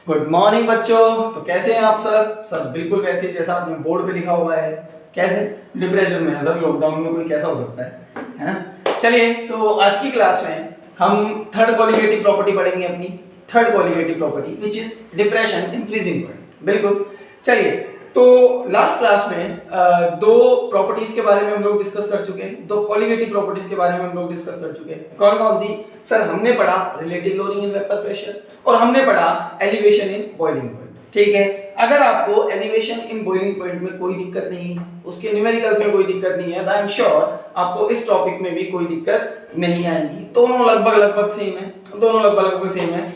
Good morning बच्चों। तो कैसे हैं आप सब बिल्कुल वैसे जैसा आपने बोर्ड पे लिखा हुआ है। कैसे? डिप्रेशन में है सर, लॉकडाउन में कोई कैसा हो सकता है ना। चलिए, तो आज की क्लास में हम थर्ड कॉलिगेटिव प्रॉपर्टी पढ़ेंगे, अपनी third colligative property which is depression in freezing point. बिल्कुल। चलिए, तो लास्ट क्लास में दो प्रॉपर्टीज के बारे में हम लोग डिस्कस कर चुके हैं, दो कॉलिगेटिव प्रॉपर्टीज के बारे में हम लोग डिस्कस कर चुके हैं। कौन कौन सी? सर हमने पढ़ा relative lowering in vapour pressure और हमने पढ़ा एलिवेशन इन बॉइलिंग पॉइंट। ठीक है, अगर आपको एलिवेशन इन बॉइलिंग पॉइंट में कोई दिक्कत नहीं है, उसके न्यूमेरिकल्स में कोई दिक्कत नहीं है, आई एम श्योर आपको इस टॉपिक में भी कोई दिक्कत नहीं आएगी। दोनों लगभग सेम है, दोनों लगभग सेम है,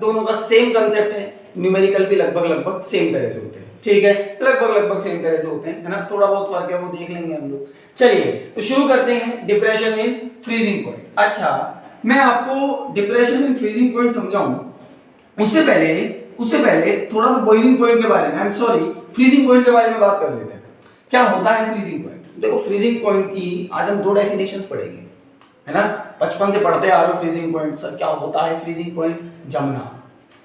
दोनों का सेम कंसेप्ट है, न्यूमेरिकल भी लगभग सेम तरह से होते हैं। ठीक है, लगभग सेम तरह से होते हैं, है ना। थोड़ा बहुत फर्क है, वो देख लेंगे हम लोग। चलिए, तो शुरू करते हैं डिप्रेशन इन फ्रीजिंग पॉइंट। अच्छा, मैं आपको डिप्रेशन इन फ्रीजिंग पॉइंट समझाऊं उससे पहले थोड़ा सा बॉइलिंग पॉइंट के बारे में, I am sorry, freezing point के बारे में बात कर लेते हैं। क्या होता है फ्रीजिंग पॉइंट? देखो, फ्रीजिंग पॉइंट की आज हम दो डेफिनेशंस पढ़ेंगे, है ना। बचपन से पढ़ते आ रहे हो फ्रीजिंग पॉइंट। सर क्या होता है फ्रीजिंग पॉइंट? जमना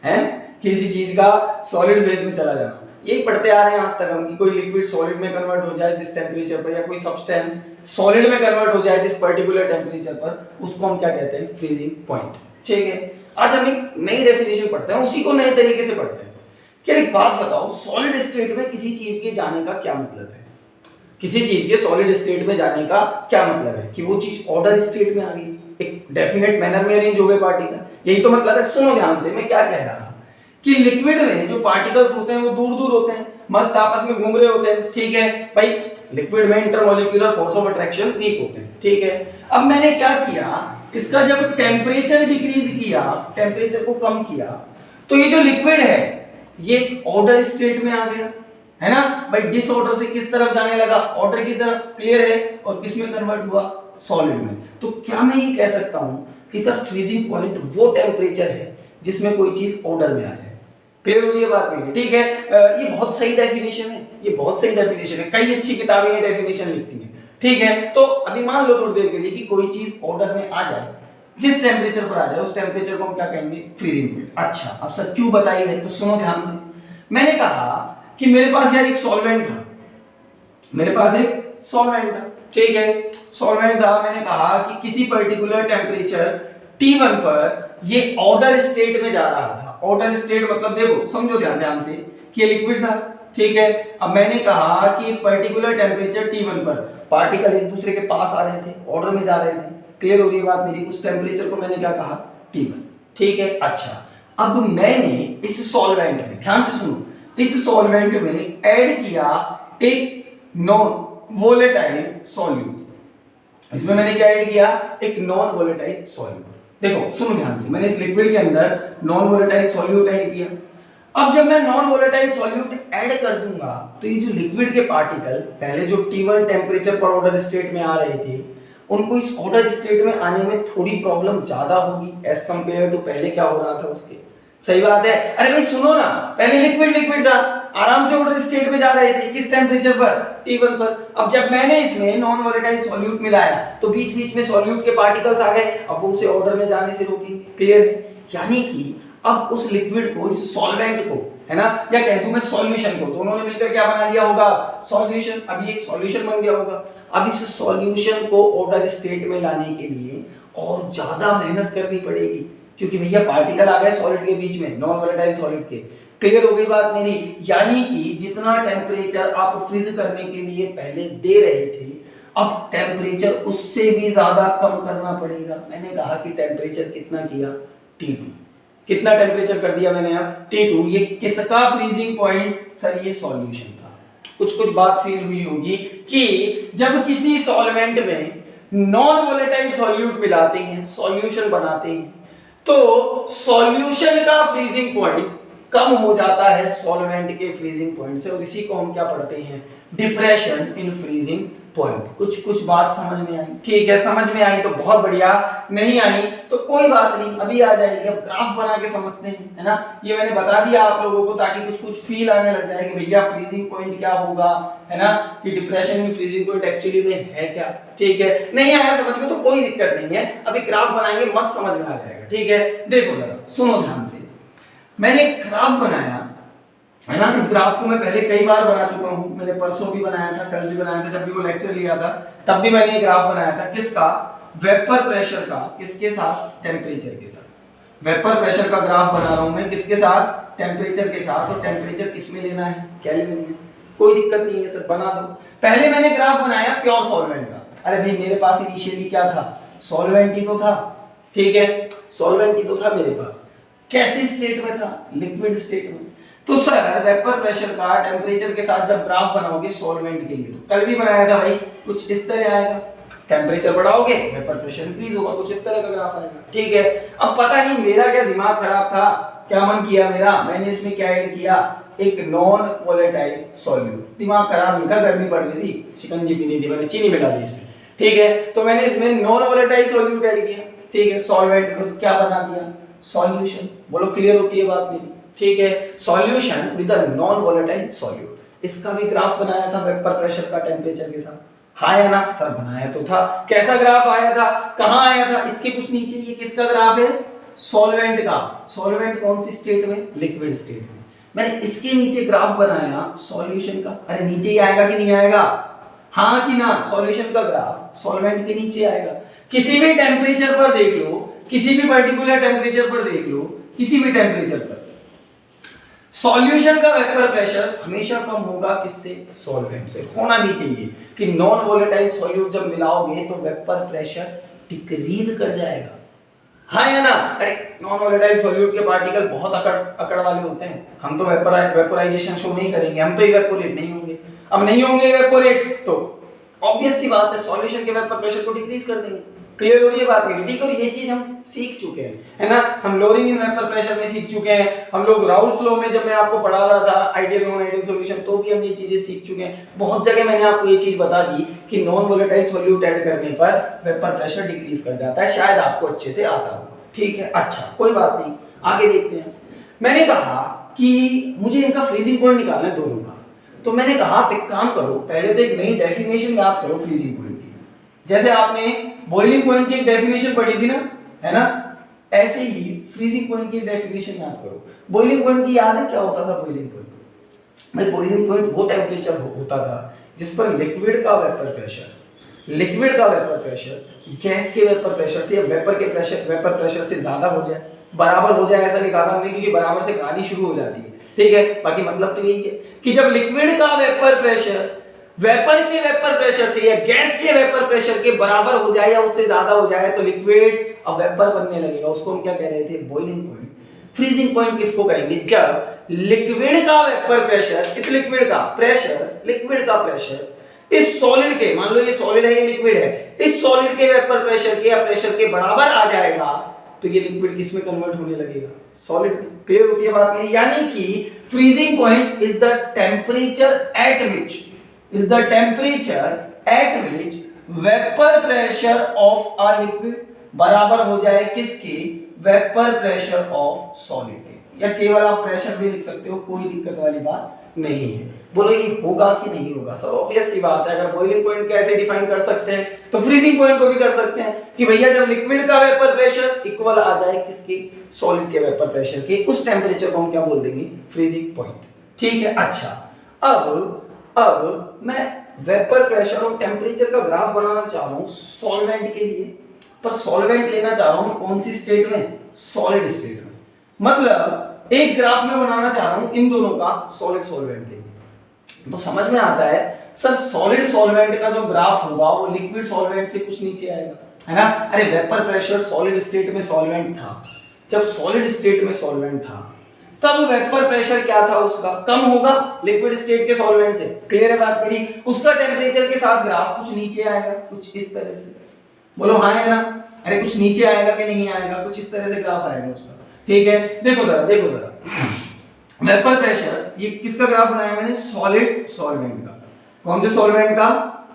है, किसी चीज का सॉलिड फेज में चला जाना। यही पढ़ते आ रहे हैं आज तक हम कि कोई लिक्विड सॉलिड में कन्वर्ट हो जाए जिस टेम्परेचर पर, या कोई सब्सटेंस सॉलिड में कन्वर्ट हो जाए जिस पर्टिकुलर टेम्परेचर पर, उसको हम क्या कहते हैं? Freezing point. ठीक है, आज हम एक नई डेफिनेशन पढ़ते हैं, उसी को नए तरीके से पढ़ते हैं। क्या एक बात बताओ, सॉलिड स्टेट में किसी चीज के जाने का क्या मतलब है? किसी चीज के सॉलिड स्टेट में जाने का क्या मतलब है? कि वो चीज ऑर्डर स्टेट में आ गई, एक डेफिनेट मैनर में अरेंज हो गए पार्टिकल, यही तो मतलब है। सुनो ध्यान से, मैं क्या कह रहा था कि लिक्विड में जो पार्टिकल्स होते हैं वो दूर दूर होते हैं, मस्त आपस में घूम रहे होते हैं। ठीक है भाई, लिक्विड में intermolecular force of attraction weak होते हैं। ठीक है, अब मैंने क्या किया, इसका जब टेम्परेचर डिक्रीज किया, टेम्परेचर को कम किया, तो ये जो लिक्विड है ये ऑर्डर स्टेट में आ गया, है ना भाई। डिसऑर्डर से किस तरफ जाने लगा? ऑर्डर की तरफ। क्लियर है? और किस में कन्वर्ट हुआ? सॉलिड में। तो क्या मैं ये कह सकता हूं कि सर फ्रीजिंग पॉइंट वो टेम्परेचर है जिसमें कोई चीज ऑर्डर में आ जाए? क्लियर हो रही है बात मेरी? ठीक है, ये बहुत सही डेफिनेशन है, ये बहुत सही डेफिनेशन है, कई अच्छी किताबें ये डेफिनेशन लिखती हैं। ठीक है, तो अभी मान लो थोड़ी देर के लिए कि कोई चीज ऑर्डर में आ जाए, जिस टेम्परेचर पर आ जाए, उस टेम्परेचर को हम क्या कहेंगे? Freezing point. अच्छा, अब सर क्यों बताई है? तो सुनो ध्यान से। मैंने कहा कि मेरे पास यार एक सॉल्वेंट था, मेरे पास एक सॉल्वेंट था। ठीक है, सॉल्वेंट था, मैंने कहा कि किसी पर्टिकुलर टेम्परेचर T1 पर ये ऑर्डर स्टेट में जा रहा था। ऑर्डर स्टेट मतलब देखो, समझो ध्यान से कि ये लिक्विड था। ठीक है, अब मैंने कहा कि पर्टिकुलर टेम्परेचर T1 पर पार्टिकल एक दूसरे के पास आ रहे थे, ऑर्डर में जा रहे थे। क्लियर हो रही है बात मेरी? उस टेम्परेचर को मैंने क्या कहा? T1। ठीक है, अच्छा, अब मैंने इस सॉल्वेंट में, ध्यान से सुनो, इस सॉल्वेंट में ऐड किया एक नॉन वोलेटाइल सॉल्यूट। इसमें मैंने क्या ऐड किया? एक नॉन वोलेटाइल सॉल्यूट। देखो सुनो ध्यान से, मैंने इस लिक्विड के अंदर नॉन वोलेटाइल सॉल्यूट ऐड किया। अब जब मैं नॉन वोलेटाइल सॉल्यूट ऐड कर दूंगा तो ये जो लिक्विड के पार्टिकल पहले जो T1 टेम्परेचर पर ऑर्डर स्टेट में आ रहे थे, उनको इस ऑर्डर स्टेट में आने में थोड़ी प्रॉब्लम ज्यादा होगी एज कंपेयर टू पहले क्या हो रहा था उसके। सही बात है? अरे भाई सुनो ना, पहले लिक्विड था, आराम से ऑर्डर स्टेट में जा रहे थे, किस टेम्परेचर पर? T1 पर। अब जब मैंने इसमें नॉन वोलेटाइल सॉल्यूट मिलाया तो बीच बीच में सॉल्यूट के पार्टिकल्स आ गए, अब वो उसे ऑर्डर में जाने से रोकेंगे। क्लियर है? यानी कि अब उस लिक्विड को, इस सॉल्वेंट को, है ना, या कह दूं मैं सॉल्यूशन को, दोनों ने मिलकर क्या बना लिया होगा? सॉल्यूशन। अब ये एक सॉल्यूशन बन गया होगा। अब इस सॉल्यूशन को ऑर्डर स्टेट में लाने के लिए और ज्यादा मेहनत करनी पड़ेगी, क्योंकि भैया पार्टिकल आ गए सॉलिड के बीच में, नॉन वोलेटाइल सॉलिड के। क्लियर हो गई बात मेरी? यानी कि जितना टेम्परेचर आप फ्रीज करने के लिए पहले दे रहे थे, अब टेम्परेचर उससे भी ज्यादा कम करना पड़ेगा। मैंने कहा कि टेम्परेचर कितना किया? T2। कितना टेम्परेचर कर दिया मैंने? अब T2। ये किसका फ्रीजिंग पॉइंट? सर ये सॉल्यूशन का। कुछ बात फील हुई होगी कि जब किसी सॉल्वेंट में नॉन वोलेटाइल सॉल्यूट मिलाते हैं, सॉल्यूशन बनाते हैं, तो सॉल्यूशन का फ्रीजिंग पॉइंट कम हो जाता है सॉल्वेंट के फ्रीजिंग पॉइंट से, और इसी को हम क्या पढ़ते हैं? Depression in freezing point. कुछ बात समझ में आई? ठीक है, समझ में आई तो बहुत बढ़िया, नहीं आई तो कोई बात नहीं, अभी आ जाएगी। अब ग्राफ बना के समझते हैं, है ना। ये मैंने बता दिया आप लोगों को ताकि कुछ फील आने लग जाए कि भैया फ्रीजिंग पॉइंट क्या होगा, है ना, कि depression in freezing point actually में है क्या। ठीक है, नहीं आया समझ में तो कोई दिक्कत नहीं है, अभी ग्राफ बनाएंगे, मस्त समझ में आ जाएगा। ठीक है, देखो जरा सुनो ध्यान से। मैंने एक ग्राफ बनाया है ना। इस ग्राफ को मैं पहले कई बार बना चुका हूं, मैंने परसों भी बनाया था, कल भी बनाया था, जब भी वो लेक्चर लिया था तब भी मैंने ये ग्राफ बनाया था। किसका? वेपर प्रेशर का। किसके साथ? टेम्परेचर के साथ। वेपर प्रेशर का ग्राफ बना रहा हूं मैं, किसके साथ? टेम्परेचर के साथ। और टेम्परेचर किसमें लेना है? केल्विन में। कोई दिक्कत नहीं है सर, बना दो। पहले मैंने ग्राफ बनाया प्योर सॉल्वेंट का। अरे भाई मेरे पास इनिशियली क्या था? सॉल्वेंट ही तो था, ठीक है, सॉल्वेंट ही तो था मेरे पास। कैसे स्टेट में था? लिक्विड स्टेट में। तो सर वेपर प्रेशर का टेम्परेचर के साथ जब ग्राफ बनाओगे सॉल्वेंट के लिए, तो कल भी बनाया था भाई, कुछ इस तरह आएगा। टेम्परेचर बढ़ाओगे वेपर प्रेशर इंक्रीज होगा, कुछ इस तरह का ग्राफ आएगा, ठीक है। अब पता नहीं मेरा क्या दिमाग खराब था, क्या मन किया मेरा, मैंने इसमें क्या ऐड किया? एक नॉन वोलेटाइल सॉल्यूट। दिमाग खराब नहीं था, गर्मी पड़ रही थी, शिकंजी पीनी थी, मैंने चीनी मिला दी इसमें, ठीक है। तो मैंने इसमें नॉन वोलेटाइल सॉल्यूट ऐड किया, ठीक है। सॉल्वेंट में क्या बना दिया? सॉल्यूशन। बोलो क्लियर होती है बात मेरी, ठीक है। Solution with a non volatile solute. इसका भी ग्राफ बनाया था वेपर प्रेशर का टेम्परेचर के साथ, हाँ या ना? सर बनाया तो था। कैसा ग्राफ आया था? कहां आया था? इसके कुछ नीचे। ये किसका ग्राफ है? सॉल्वेंट का। सॉल्वेंट कौन सी स्टेट में? लिक्विड स्टेट में। मैंने इसके नीचे ग्राफ बनाया सॉल्यूशन का। अरे नीचे ही आएगा कि नहीं आएगा? हाँ कि ना? सॉल्यूशन का ग्राफ सॉल्वेंट के नीचे आएगा। किसी भी टेम्परेचर पर देख लो, किसी भी पर्टिकुलर टेम्परेचर पर देख लो, किसी भी टेम्परेचर पर सॉल्यूशन का वेपर प्रेशर हमेशा कम होगा किससे? सॉल्वेंट से। होना भी चाहिए कि नॉन वोलेटाइल सॉल्यूट जब मिलाओगे तो वेपर प्रेशर डिक्रीज कर जाएगा, हाँ या ना? अरे नॉन वोलेटाइल सॉल्यूट के पार्टिकल बहुत अकड़ वाले होते हैं, हम तो वेपोराइजेशन शो नहीं करेंगे, हम तो इवेपोरेट नहीं होंगे। अब नहीं होंगे इवेपोरेट तो ऑब्वियस सी बात है सॉल्यूशन के वेपर प्रेशर को डिक्रीज कर देंगे। क्लियर हो रही है बात मेरी, ठीक। और ये चीज हम सीख चुके हैं, है ना। हम लोअरिंग इन वेपर प्रेशर में सीख चुके हैं, हम लोग राउल्स लॉ में जब मैं आपको पढ़ा रहा था आइडियल नॉन आइडियल सॉल्यूशन, तो भी हम ये चीजें सीख चुके हैं। बहुत जगह मैंने आपको ये चीज बता दी कि नॉन वोलेटाइल सॉल्यूट ऐड करने पर वेपर प्रेशर डिक्रीज कर जाता है, शायद आपको अच्छे से आता होगा, ठीक है। अच्छा कोई बात नहीं, आगे देखते हैं। मैंने कहा कि मुझे इनका फ्रीजिंग पॉइंट निकालना है दोनों का, तो मैंने कहा आप एक काम करो, पहले तो एक नई डेफिनेशन याद करो फ्रीजिंग पॉइंट की। जैसे आपने बॉइलिंग पॉइंट की एक डेफिनेशन पढ़ी थी ना, है ना, ऐसे ही फ्रीजिंग पॉइंट की डेफिनेशन याद करो। बॉइलिंग पॉइंट की याद है क्या होता था? बॉइलिंग पॉइंट भाई, बॉइलिंग पॉइंट वो टेम्परेचर होता था जिस पर लिक्विड का वेपर प्रेशर गैस के वेपर प्रेशर से या वेपर प्रेशर से ज्यादा हो जाए, बराबर हो जाए, ऐसा लिखा था हमने, क्योंकि बराबर से कहानी शुरू हो जाती है, ठीक है। बाकी मतलब तो यही है कि जब लिक्विड का वेपर प्रेशर वेपर के वेपर प्रेशर से या गैस के वेपर प्रेशर के बराबर हो जाए या उससे ज्यादा हो जाए तो लिक्विड अब वेपर बनने लगेगा, उसको हम क्या कह रहे थे? Boiling point. फ्रीजिंग पॉइंट किसको कहेंगे? जब लिक्विड का वेपर प्रेशर, इस लिक्विड का प्रेशर इस सॉलिड के, मान लो ये सॉलिड है ये लिक्विड है, इस सॉलिड के वेपर प्रेशर के या प्रेशर के बराबर आ जाएगा तो ये लिक्विड किस में कन्वर्ट होने लगेगा? सॉलिड में। क्लियर होती है बात मेरी? यानी कि freezing point is the temperature at which vapour pressure of a liquid बराबर हो जाए किसके? वेपर प्रेशर ऑफ सॉलिड के। या केवल आप प्रेशर भी लिख सकते हो, कोई दिक्कत वाली बात नहीं है। बोलो ये होगा कि नहीं होगा? सर ऑब्वियस सी बात है, अगर बॉइलिंग पॉइंट कैसे डिफाइन कर सकते हैं तो फ्रीजिंग पॉइंट को भी कर सकते हैं कि भैया जब लिक्विड का वेपर प्रेशर इक्वल आ जाए किसके? सॉलिड के वेपर प्रेशर के, उस टेम्परेचर को हम क्या बोल देंगे? फ्रीजिंग पॉइंट, ठीक है। अच्छा अब मैं वेपर प्रेशर और टेम्परेचर का ग्राफ बनाना चाह रहा हूं सॉल्वेंट के लिए, पर सॉल्वेंट लेना चाह रहा हूं कौन सी स्टेट में? सॉलिड स्टेट में। मतलब एक ग्राफ में बनाना चाह रहा हूं इन दोनों का सॉलिड सॉल्वेंट के लिए। तो समझ में आता है सर सॉलिड सॉल्वेंट का जो ग्राफ होगा वो लिक्विड सॉल्वेंट से कुछ नीचे आएगा, है ना। अरे वेपर प्रेशर सॉलिड स्टेट में सॉल्वेंट था, जब सॉलिड स्टेट में सॉल्वेंट था तब वेपर प्रेशर क्या था उसका? कम होगा लिक्विड स्टेट के सॉल्वेंट से। क्लियर है बात मेरी? उसका टेम्परेचर के साथ ग्राफ कुछ नीचे आएगा, कुछ इस तरह से। बोलो हाँ है ना? अरे कुछ नीचे आएगा कि नहीं आएगा? कुछ इस तरह से ग्राफ आएगा उसका, ठीक है। देखो जरा वेपर प्रेशर, ये किसका ग्राफ बनाया मैंने? सॉलिड सॉल्वेंट का। कौन से सॉल्वेंट का?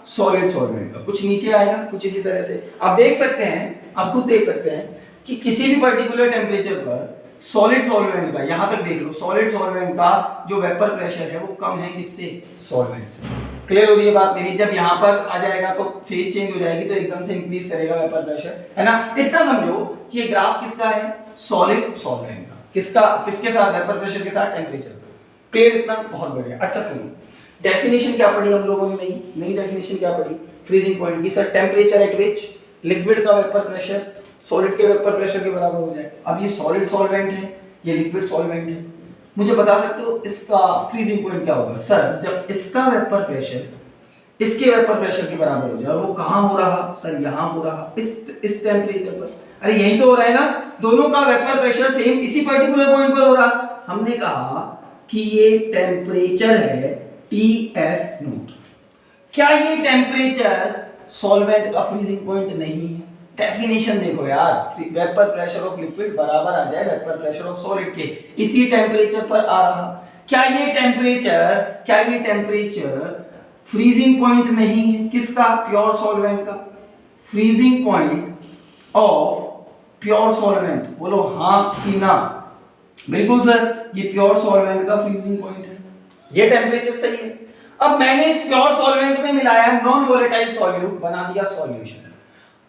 सॉलिड सॉल्वेंट का। कुछ नीचे आएगा, कुछ इसी तरह से। आप देख सकते हैं, आप खुद देख सकते हैं कि किसी भी पर्टिकुलर टेम्परेचर पर सॉलिड सॉल्वेंट का, यहां तक देख लो, सॉलिड सॉल्वेंट का जो वेपर प्रेशर है वो कम है किससे? सॉल्वेंट से। क्लियर हो रही है बात मेरी? जब यहां पर आ जाएगा तो फेज चेंज हो जाएगी तो एकदम से इंक्रीज करेगा वेपर प्रेशर, है ना। इतना समझो कि ये ग्राफ किसका है? सॉलिड सॉल्वेंट का। किसका, किसके साथ, वेपर प्रेशर के साथ टेम्परेचर। क्लियर इतना, बहुत बढ़िया। अच्छा सुनो, डेफिनेशन क्या पढ़ी हम लोगों ने, नई डेफिनेशन क्या पढ़ी फ्रीजिंग पॉइंट की? Sir temperature at which liquid का वेपर प्रेशर सॉलिड के वेपर प्रेशर के बराबर हो जाए। अब ये सॉलिड सॉल्वेंट है, ये लिक्विड सॉल्वेंट है, मुझे बता सकते हो इसका फ्रीजिंग पॉइंट क्या होगा? सर जब इसका वेपर प्रेशर इसके वेपर प्रेशर के बराबर हो जाए, और वो कहाँ हो रहा? सर यहाँ हो रहा, इस टेम्परेचर पर। अरे यही तो हो रहा है ना, दोनों का वेपर प्रेशर सेम इसी पर्टिकुलर पॉइंट पर हो रहा। हमने कहा कि ये टेम्परेचर है TF नोट। क्या ये टेम्परेचर सॉल्वेंट का फ्रीजिंग पॉइंट नहीं है? डेफिनेशन देखो यार, वेपर प्रेशर ऑफ लिक्विड बराबर आ जाए वेपर प्रेशर ऑफ सॉलिड के, इसी टेम्परेचर पर आ रहा। क्या ये टेम्परेचर फ्रीजिंग पॉइंट नहीं है? किसका? प्योर सॉल्वेंट का। Freezing point of pure solvent, बोलो हाँ कि ना? बिल्कुल सर, ये प्योर सॉल्वेंट का फ्रीजिंग पॉइंट है, ये टेम्परेचर सही है। अब मैंने इस प्योर सॉल्वेंट में मिलाया नॉन वोलेटाइल सॉल्यूट, बना दिया सॉल्यूशन।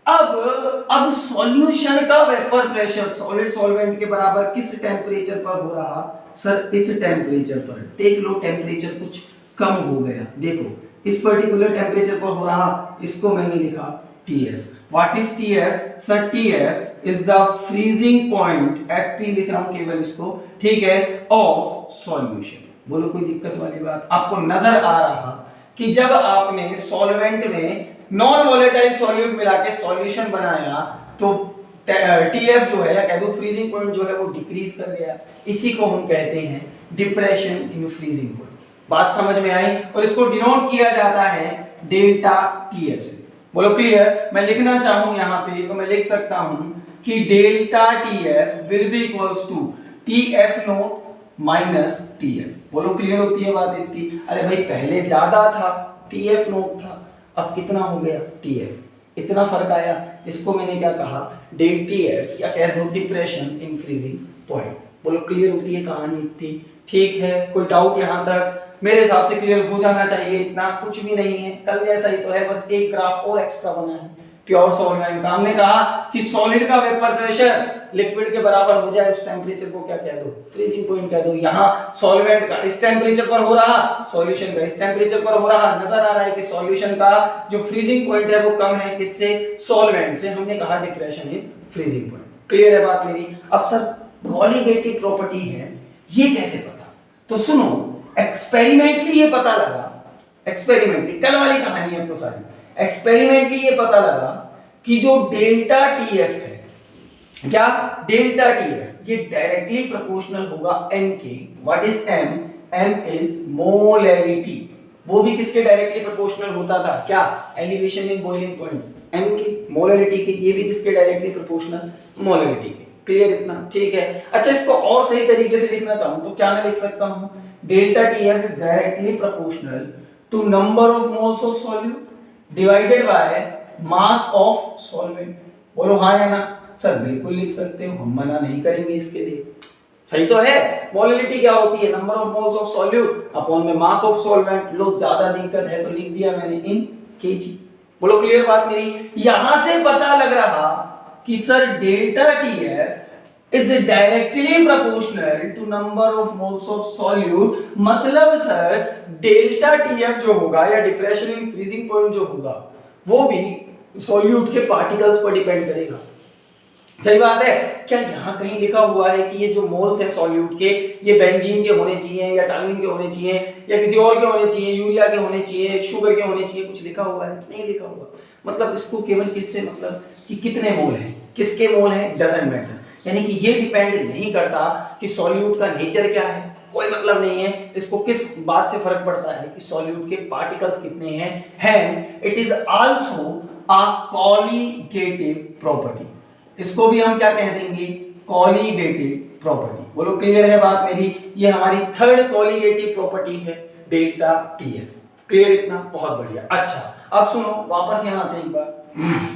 अब सॉल्यूशन का वेपर प्रेशर सॉलिड सॉल्वेंट के बराबर किस टेम्परेचर पर हो रहा? सर इस टेम्परेचर पर। देख लो टेम्परेचर कुछ कम हो गया, देखो इस पर्टिकुलर टेम्परेचर पर हो रहा, इसको मैंने लिखा TF। What is TF? Sir TF is the freezing point, FP लिख रहा हूं केवल इसको, ठीक है, ऑफ सॉल्यूशन। बोलो कोई दिक्कत वाली बात? आपको नजर आ रहा कि जब आपने सॉल्वेंट में नॉन वोलेटाइल सॉल्यूट मिला के सॉल्यूशन बनाया तो TF जो है, या कह दो फ्रीजिंग पॉइंट जो है वो डिक्रीज कर गया। इसी को हम कहते हैं डिप्रेशन इन फ्रीजिंग पॉइंट। बात समझ में आई? और इसको डिनोट किया जाता है डेल्टा TF से। बोलो क्लियर? मैं लिखना चाहूं यहां पे तो मैं लिख सकता हूं कि delta TF will be equals to TF naught minus TF। बोलो क्लियर होती है बात इतनी? अरे भाई पहले ज्यादा था, TF नोट था, अब कितना हो गया? TF। इतना फर्क आया, इसको मैंने क्या कहा? डेल TF, या कह दो डिप्रेशन इन फ्रीजिंग पॉइंट। बोलो क्लियर होती है कहानी इतनी? ठीक है, कोई डाउट यहां तक? मेरे हिसाब से क्लियर हो जाना चाहिए, इतना कुछ भी नहीं है, कल जैसा ही तो है, बस एक ग्राफ और एक्स्ट्रा बना है प्योर सॉल्वेंट का। हमने कहा कि सॉलिड का वेपर प्रेशर लिक्विड के बराबर हो जाए, उस टेम्परेचर को क्या कह दो? फ्रीजिंग पॉइंट कह दो। यहाँ सॉल्वेंट का इस टेम्परेचर पर हो रहा, सॉल्यूशन का इस टेम्परेचर पर हो रहा। नजर आ रहा है कि सॉल्यूशन का जो फ्रीजिंग पॉइंट है वो कम है, किससे? सॉल्वेंट से। हमने कहा depression in freezing point. Clear है बात मेरी? अब सर कॉलीगेटिव प्रॉपर्टी है, ये कैसे पता? तो सुनो, एक्सपेरिमेंटली ये पता लगा, एक्सपेरिमेंटली, कल वाली कहानी है तो सारी, एक्सपेरिमेंटली ये पता लगा कि जो डेल्टा TF है, क्या डेल्टा TF, ये डायरेक्टली प्रोपोर्शनल होगा m के। What is m? m is molarity. वो भी किसके डायरेक्टली प्रोपोर्शनल होता था? क्या? Elevation in boiling point, m की मोलैरिटी के। ये भी किसके डायरेक्टली प्रोपोर्शनल? मोलैरिटी के। क्लियर इतना? ठीक है। अच्छा, इसको और सही तरीके से लिखना चाहूं तो क्या मैं लिख सकता हूं? Delta TF is directly proportional to number of moles of solute divided by mass of solvent. बोलो हाँ या ना? सर बिल्कुल लिख सकते हो, हम मना नहीं करेंगे इसके लिए। सही तो है? मोलैरिटी क्या होती है? Number of moles of solute upon में मास ऑफ सॉल्वेंट। लो ज्यादा दिक्कत है तो लिख दिया मैंने इन kg। बोलो क्लियर बात मेरी? यहां से पता लग रहा कि sir delta TF is directly proportional to number of moles of solute. मतलब सर डेल्टा TF जो होगा, या डिप्रेशन इन फ्रीजिंग पॉइंट जो होगा, वो भी सॉल्यूट के पार्टिकल्स पर डिपेंड करेगा। सही बात है? क्या यहाँ कहीं लिखा हुआ है कि ये जो मोल्स है सॉल्यूट के, ये बेंजीन के होने चाहिए, या टालिन के होने चाहिए, या किसी और के होने चाहिए, यूरिया के होने चाहिए, शुगर के होने चाहिए? कुछ लिखा हुआ है? नहीं लिखा हुआ। मतलब इसको केवल किससे मतलब कि कितने मोल हैं, किसके मोल हैं, डजंट मैटर। यानी कि ये डिपेंड नहीं करता कि सॉल्यूट का नेचर क्या है, कोई मतलब नहीं है। इसको किस बात से फर्क पड़ता है कि सॉल्यूट के पार्टिकल्स कितने हैं। Hence it is also a colligative property. इसको भी हम क्या कह देंगे? Colligative property. बोलो क्लियर है बात मेरी? ये हमारी थर्ड कॉलीगेटिव प्रॉपर्टी है डेल्टा TF। क्लियर इतना? बहुत बढ़िया। अच्छा अब सुनो, वापस यहाँ आते हैं एक बार।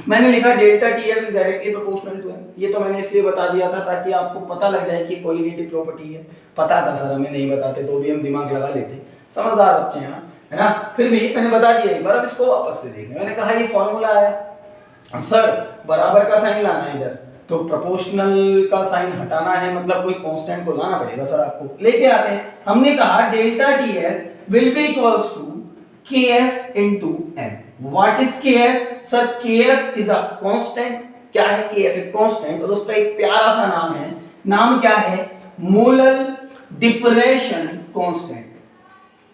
मैंने लिखा delta TF is directly proportional to m। ये तो मैंने इसलिए बता दिया था ताकि आपको पता लग जाए कि कॉलीगेटिव प्रॉपर्टी है। पता था सर, हमें नहीं बताते तो भी हम दिमाग लगा लेते, समझदार बच्चे हैं है ना। फिर भी मैंने बता दिया एक बार। अब इसको वापस से देखें। मैंने कहा ये फॉर्मूला आया, अब सर बराबर का साइन लाना है इधर, तो प्रोपोर्शनल का साइन हटाना है, मतलब कोई कांस्टेंट को लाना पड़ेगा सर आपको। लेके आते हैं, हमने कहा delta TF will be equals to KF into M. What is KF? Sir KF is a constant. क्या है केएफ? एक कांस्टेंट, और उसका एक प्यारा सा नाम है। नाम क्या है? Molar depression constant.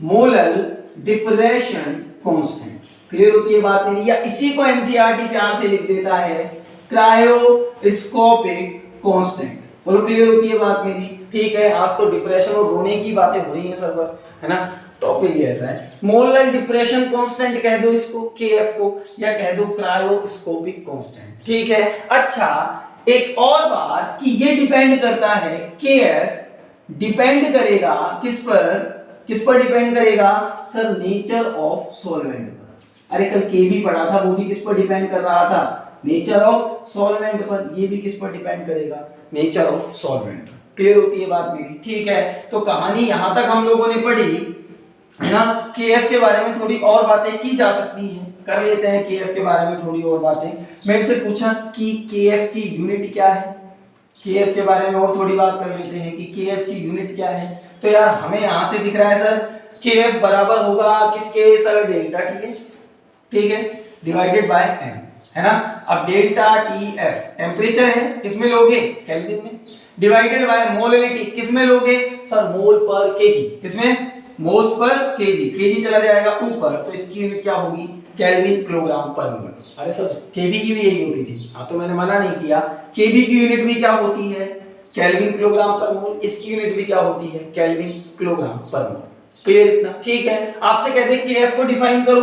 Molar depression constant. Clear होती है बात मेरी? या इसी को एनसीईआरटी प्यार से लिख देता है क्रायोस्कोपिक कांस्टेंट। बोलो क्लियर होती है बात मेरी? ठीक है, आज तो डिप्रेशन और रोने की बातें हो रही हैं सर बस, है ना। टॉपिक ही ऐसा है। मोलर डिप्रेशन कांस्टेंट कह दो इसको, केएफ को, या कह दो क्रायोस्कोपिक कांस्टेंट। ठीक है। अच्छा, एक और बात कि ये डिपेंड करता है, केएफ डिपेंड करेगा किस पर डिपेंड करेगा सर? नेचर ऑफ सॉल्वेंट पर। अरे कल केबी पढ़ा था, वो भी किस पर डिपेंड कर रहा था? नेचर ऑफ सॉल्वेंट पर। ये भी किस पर डिपेंड करेगा? Nature of solvent. क्लियर होती है बात मेरी? ठीक है, तो कहानी यहां तक हम लोगों ने पढ़ी, है ना। केएफ के बारे में थोड़ी और बातें की जा सकती हैं, कर लेते हैं केएफ के बारे में थोड़ी और बातें। मेरे से पूछा कि केएफ की यूनिट क्या है, केएफ के बारे में और थोड़ी बात कर लेते हैं कि केएफ की यूनिट क्या है। तो यार हमें यहां से दिख रहा है सर, केएफ बराबर होगा किसके सर? डेल्टा टीएफ, ठीक है, डिवाइडेड बाय एम, है ना। अब डेल्टा टीएफ टेम्परेचर है, किसमें लोगे? केल्विन में। डिवाइडेड बाय मोलरिटी, किसमें लोगे सर? मोल पर केजी। किसमें? Moles per KG. केजी चला जाएगा ऊपर, तो इसकी यूनिट क्या होगी? केल्विन किलोग्राम पर मोल। अरे सर केबी की भी यही होती थी। हाँ तो मैंने मना नहीं किया, केबी की यूनिट भी क्या होती है? केल्विन किलोग्राम पर मोल। इसकी यूनिट भी क्या होती है? केल्विन किलोग्राम पर मोल। क्लियर इतना? ठीक है। आपसे कहते हैं केएफ को डिफाइन करो,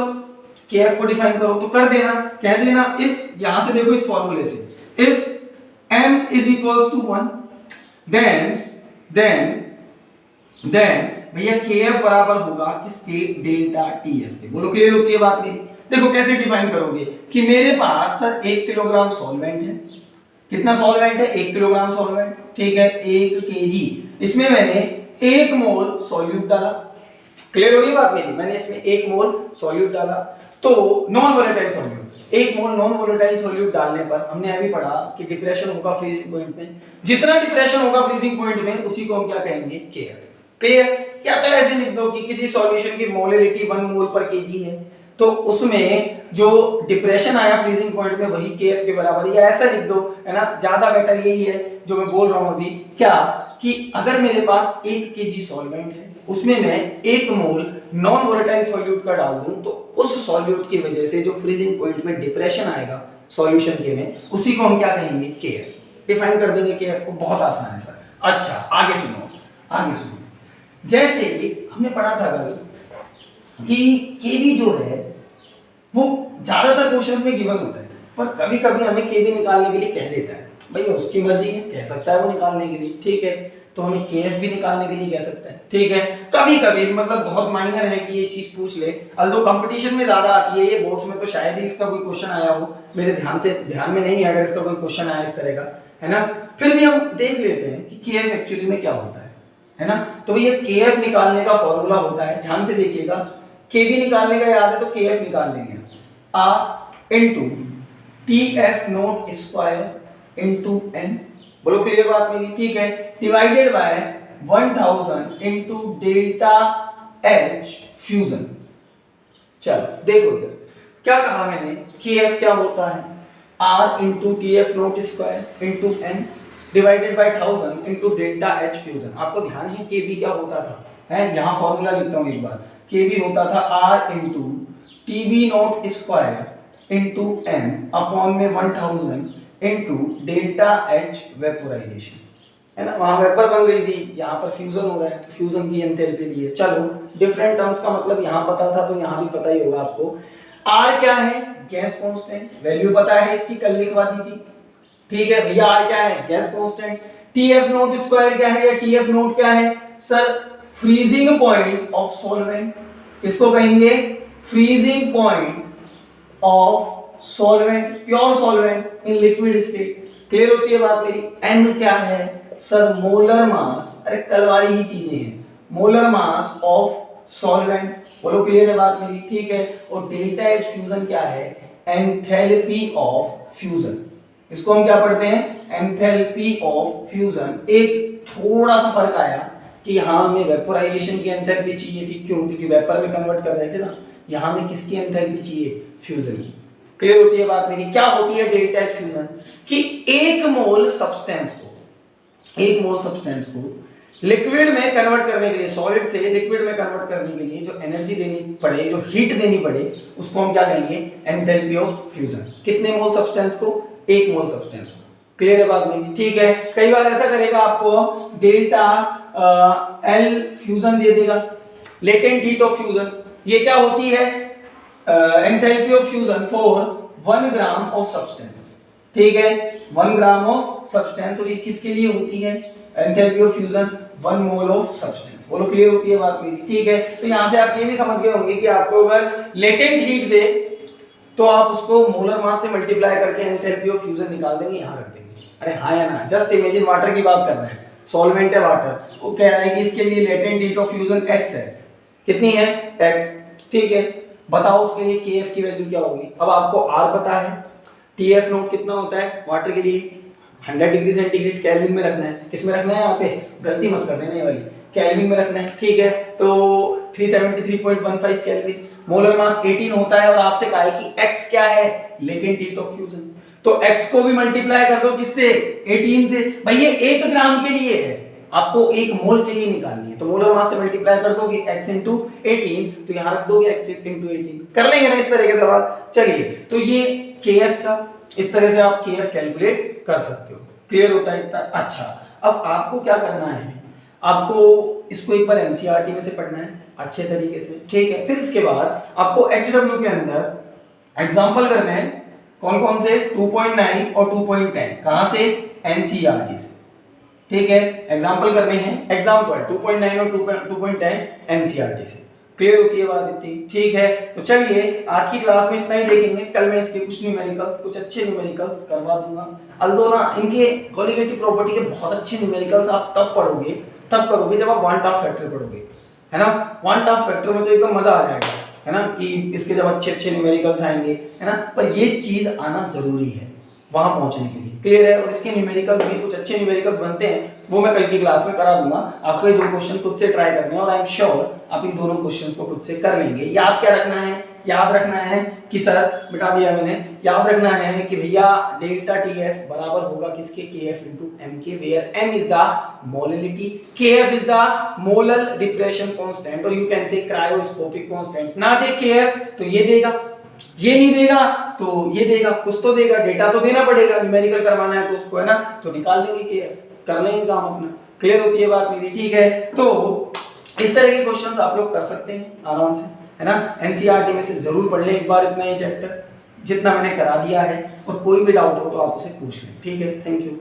केएफ को डिफाइन करो, तो कर देना, कह देना इफ, यहां से देखो इस फॉर्मूले से, if m is equals to 1 then भैया केएफ बराबर होगा किसके? डेल्टा टीएफ के। बोलो क्लियर होती है बात मेरी? देखो कैसे डिफाइन करोगे कि मेरे पास सर 1 किलोग्राम सॉल्वेंट है। कितना सॉल्वेंट है? 1 किलोग्राम सॉल्वेंट, ठीक है, 1 केजी। इसमें मैंने 1 मोल सॉल्यूट डाला। क्लियर हो गई बात मेरी? मैंने इसमें 1 मोल सॉल्यूट डाला, तो नॉन वोलेटाइल सॉल्यूट, 1 मोल नॉन वोलेटाइल सॉल्यूट डालने पर हमने अभी पढ़ा कि डिप्रेशन होगा फ्रीजिंग पॉइंट में। जितना डिप्रेशन होगा फ्रीजिंग पॉइंट में उसी को हम क्या कहेंगे? केएफ। क्लियर? या तो ऐसे लिख दो कि किसी सॉल्यूशन की मोलरिटी 1 मोल पर केजी है, तो उसमें जो डिप्रेशन आया फ्रीजिंग पॉइंट में वही केएफ के बराबर है, या ऐसा लिख दो, है ना। ज्यादा बेटर यही है जो मैं बोल रहा हूं अभी, क्या कि अगर मेरे पास 1 केजी सॉल्वेंट है, उसमें मैं 1 मोल नॉन वोलेटाइल सॉल्यूट का डाल दूं, तो उस सॉल्यूट की वजह से जो फ्रीजिंग पॉइंट में डिप्रेशन आएगा सॉल्यूशन के में, उसी को हम क्या कहेंगे? केएफ। डिफाइन कर देंगे केएफ को, बहुत आसान है सर। अच्छा आगे सुनो। जैसे हमने पढ़ा था कल कि केबी जो है वो ज्यादातर क्वेश्चंस में गिवन होता है, पर कभी कभी हमें केबी निकालने के लिए कह देता है, भैया उसकी मर्जी है, कह सकता है वो निकालने के लिए, ठीक है, तो हमें केएफ भी निकालने के लिए कह सकता है, ठीक है। कभी कभी मतलब बहुत माइनर है कि ये चीज पूछ ले, अल्दो कंपटीशन में ज्यादा आती है, ये बोर्ड्स में तो शायद ही इसका कोई क्वेश्चन आया हो, मेरे ध्यान में नहीं है अगर इसका कोई क्वेश्चन आया इस तरह का, है ना। फिर भी हम देख लेते हैं कि केएफ एक्चुअली में क्या होता है ना। तो ये केएफ निकालने का फॉर्मूला होता है, ध्यान से देखिएगा। केबी निकालने का याद है तो केएफ निकाल लेंगे, R into TF not square into n। बोलो क्लियर बात मेरी? ठीक है, divided by 1000 into delta H fusion. चलो देखो इधर क्या कहा मैंने, केएफ क्या होता है? R into TF not square into n divided by 1000 into delta H fusion. आपको ध्यान है केबी क्या होता था? है, यहां फॉर्मूला लिखता हूं एक बार। केबी होता था R into TB naught square into m upon में 1000 इनटू डेल्टा एच वेपोराइजेशन, है ना। वहां वेपर बन गई थी, यहां पर फ्यूजन हो रहा है, तो फ्यूजन की एंथैल्पी दी है। चलो डिफरेंट टर्म्स का मतलब यहां पता था तो यहां भी पता ही होगा आपको। R क्या है? गैस कांस्टेंट, वैल्यू पता है इसकी, कल लिखवा दी थी, ठीक है भैया। R क्या है? Gas constant. TF not square क्या है, या टीएफ नॉट क्या है sir? Freezing point of solvent. किसको कहेंगे? Freezing point of solvent, pure solvent in liquid state. Clear होती है बात मेरी? n क्या है सर? मोलर मास, अरे कल वाली ही चीजें हैं, मोलर मास ऑफ सॉल्वेंट। बोलो क्लियर है बात मेरी? ठीक है। और डेल्टा एच फ्यूजन क्या है? Enthalpy of fusion. इसको हम क्या पढ़ते हैं, एंथैल्पी ऑफ फ्यूजन। एक थोड़ा सा फर्क आया कि यहाँ हमें वेपोराइजेशन की एंथैल्पी चाहिए थी, क्यों, क्योंकि वेपर में कन्वर्ट कर रहे थे ना। यहाँ हमें किसकी एंथैल्पी चाहिए, फ्यूजन की। क्लियर होती है बात मेरी। क्या होती है डेल्टा एच फ्यूजन, कि एक मोल सब्सटेंस को लिक्विड में कन्वर्ट करने के लिए, सॉलिड से लिक्विड में कन्वर्ट करने के लिए जो एनर्जी देनी पड़े, जो हीट देनी पड़े, उसको हम क्या कहेंगे, एंथैल्पी ऑफ फ्यूजन। कितने मोल सब्सटेंस को, एक मोल सब्सटेंस को। क्लियर है बात मेरी, ठीक है। कई बार ऐसा करेगा, आपको डेल्टा एल फ्यूजन दे देगा, लेटेंट हीट ऑफ फ्यूजन। ये क्या होती है, enthalpy of fusion for 1 gram of substance, ठीक है, 1 ग्राम ऑफ सब्सटेंस। और ये किसके लिए होती है, enthalpy of fusion 1 mole of substance. बोलो क्लियर होती है बात मेरी, ठीक है। तो यहां से आप ये भी समझ गए होंगे कि आपको अगर लेटेंट हीट दे तो आप उसको मोलर मास से मल्टीप्लाई करके एंथैल्पी ऑफ फ्यूजन निकाल देंगे, यहां रख देंगे। अरे हाँ या ना, जस्ट इमेजिन वाटर की बात कर रहे हैं, सॉल्वेंट है वाटर, वो कह रहा है कि इसके लिए latent heat of fusion x है। कितनी है, x, ठीक है। बताओ उसके लिए kf की वैल्यू क्या होगी। अब आपको r पता है, tf नोट कितना होता है वाटर के लिए, 100 डिग्री सेंटीग्रेड केल्विन में रखना है। किस में रखना है, यहाँ पे गलती मत कर देना ये वाली, केल्विन में रखना है, ठीक है। तो 373.15 केल्विन, मोलर मास 18 होता है, और आपसे कहा है कि x क्या है, लेटेंट हीट ऑफ फ्यूजन। तो x को भी मल्टीप्लाई कर दो किससे, 18 से। भाई ये 1 ग्राम के लिए है, आपको 1 मोल के लिए निकालनी है, तो मोलर मास से मल्टीप्लाई कर दोगे x into 18, तो यहां रख दोगे x into 18। कर लेंगे ना इस तरह के सवाल। चलिए, तो ये kf था, इस तरह से आप kf कैलकुलेट कर सकते हो। क्लियर होता है इतना, अच्छा। अब आपको क्या करना है, आपको इसको एक बार एनसीईआरटी में से पढ़ना है अच्छे तरीके से, ठीक है। फिर इसके बाद आपको HW के अंदर एग्जांपल करने हैं, कौन कौन से, 2.9 और 2.10। कहां से, एनसीईआरटी से, ठीक है। एग्जांपल करने हैं, एग्जांपल 2.9 और 2.10 एनसीईआरटी से। क्लियर होती है बात इतनी, ठीक है। तो चलिए आज की क्लास में इतना ही देखेंगे, कल मैं इसके कुछ न्यूमेरिकल्स, कुछ अच्छे न्यूमेरिकल्स करवा दूंगा। अल्दो ना इनके कोलिगेटिव प्रॉपर्टी के बहुत अच्छे न्यूमेरिकल्स आप तब पढ़ोगे, तब करोगे जब आप वन टाफ फैक्टर पढ़ोगे, है ना। वन टाफ फैक्टर में तो एकदम मजा आ जाएगा, है ना, कि इसके जब अच्छे अच्छे न्यूमेरिकल्स आएंगे, है ना। पर ये चीज आना जरूरी है वहां पहुंचने के लिए। क्लियर है। और इसके न्यूमेरिकल्स भी कुछ अच्छे न्यूमेरिकल्स बनते हैं, वो मैं कल की क्लास में करा दूंगा। आपको ये 2 क्वेश्चन खुद से ट्राई करने हैं, और आई एम श्योर आप इन दोनों क्वेश्चंस को खुद से कर लेंगे। याद क्या रखना है, याद रखना है कि सर, बिठा दिया मैंने, याद रखना है कि भैया डेल्टा टीएफ बराबर होगा किसके, KF into MK, where M is the molality, KF is the molar depression constant, और you can say cryoscopic constant. ना दे केएफ तो ये देगा, ये नहीं देगा तो ये देगा, कुछ तो देगा, डेटा तो देना पड़ेगा, न्यूमेरिकल करवाना है तो उसको, है ना, तो निकाल लेंगे केएफ, कर लेंगे काम अपना। क्लियर होती है बात मेरी, ठीक है। तो इस तरह के क्वेश्चंस आप लोग कर सकते हैं आराम से, है ना। एनसीईआरटी में से जरूर पढ़ लें एक बार इतना ये चैप्टर, जितना मैंने करा दिया है, और कोई भी डाउट हो तो आप उसे पूछ लें, ठीक है। Thank you.